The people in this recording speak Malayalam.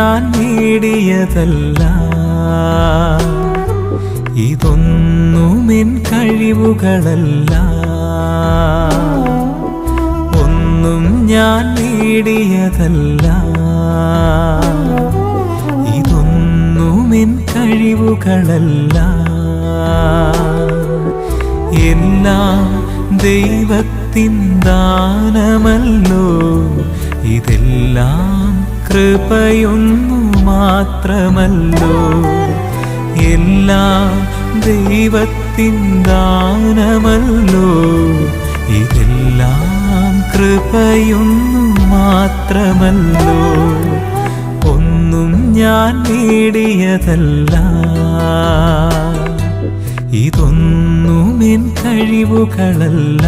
ഞാൻ നേടിയതല്ല, ഇതൊന്നും എൻ കഴിവുകളല്ല. ഒന്നും ഞാൻ നേടിയതല്ല, ഇതൊന്നും എൻ കഴിവുകളല്ല. എല്ലാം ദൈവത്തിൻ ദാനമല്ലോ, ഇതെല്ലാം കൃപയൊന്നു മാത്രമല്ലോ. എല്ലാം ദൈവത്തിൻ ദാനമല്ലോ, ഇതെല്ലാം കൃപയൊന്നു മാത്രമല്ലോ. ഒന്നും ഞാൻ നേടിയതല്ല, ഇതൊന്നും എൻ കഴിവുകളല്ല.